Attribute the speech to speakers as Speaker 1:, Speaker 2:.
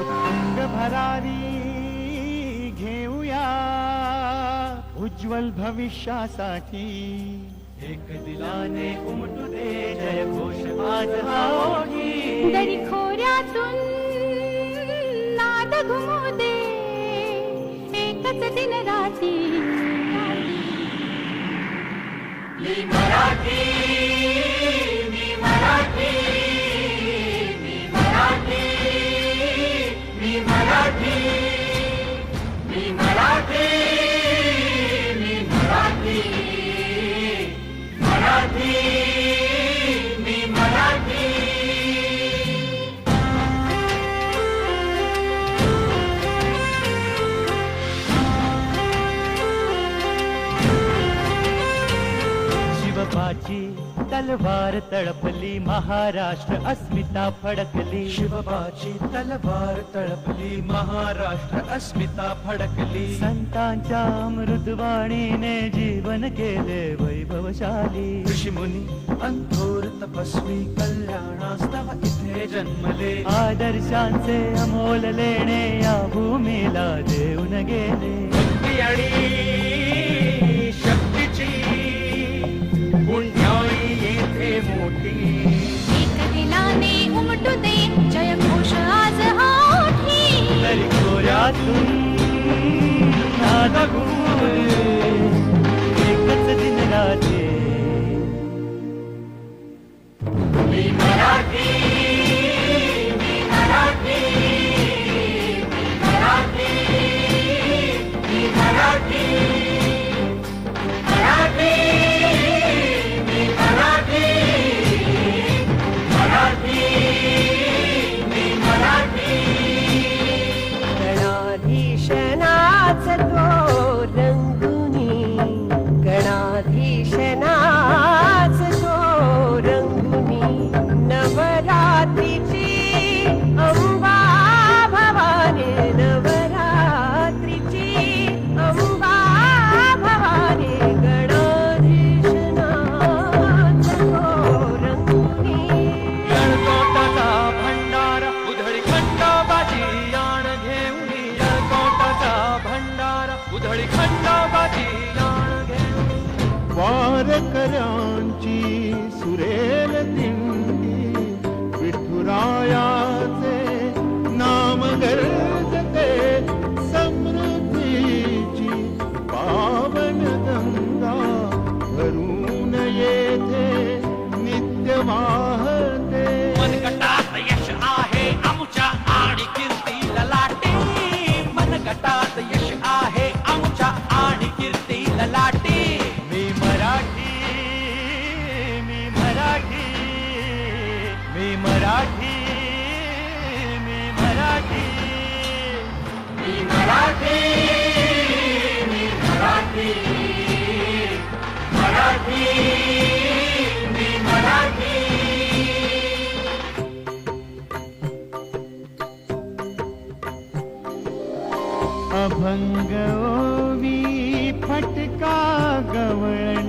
Speaker 1: उत्तुंग भरारी घेऊया उज्ज्वल भविष्यासाठी. एक दिलाने उमटू दे जय घोष आज हा ओठी.
Speaker 2: दरी खोऱ्यातून नाद घुमू दे एकच दिन राती.
Speaker 1: मी मराठी, मी मराठी, मी मराठी, मी मराठी, मी मराठी, मी मराठी, मराठी, मी मराठी. शिवबाची तलवार तळपली महाराष्ट्र अस्मिता फडकली.
Speaker 3: शिवबाची तलवार तळपली महाराष्ट्र अस्मिता फडकली.
Speaker 1: संतांच्या मृदवाणीने जीवन केले वैभवशाली.
Speaker 3: ऋषीमुनी अंथोर तपस्वी कल्याणास्तव इथे जन्मले.
Speaker 1: आदर्शांचे अमोल लेणे या भूमीला देऊन गेले.
Speaker 3: भक्ती आणि शक्तीची पुण्याई येथे मोठी.
Speaker 2: एक दिलाने उमटू दे जय घोष आज हा ओठी.
Speaker 1: तरी खोऱ्यातून नाद घुमू दे एकच दिन रात्री. मी मराठी, मी मराठी, मी मराठी, मी मराठी, मराठी, मी मराठी, मराठी, मी मराठी.
Speaker 4: गणाधीशनाच तो रंगुनी. गणाधीशनाच तो रंगुनी. नवरात्रीची अंबा भवानी. नवरात्रीची अंबा भवानी. गणाधीशनाच तो रंगुनी.
Speaker 3: जळकोटाचा भंडारा उधळी खंडोबाची याण घेऊन. जळकोटाचा भंडारा उधळी खंडोबाची याण घेऊन.
Speaker 1: वारकऱ्यांची सुरेल दिंडी विठुरायाचे नाम गर्जते. समृद्धीची पावन गंगा भरून येथे नित्य वाहते.
Speaker 3: मनगटात यश आहे आमच्या आणि कीर्ती ललाटे. मनगटात यश आहे आमच्या आणि कीर्ती ललाटे.
Speaker 1: मी मराठी, मी मराठी, मी मराठी, मी मराठी, मी मराठी, मी मराठी, मराठी, मी मराठी. अभंग ओवी फटका गवळण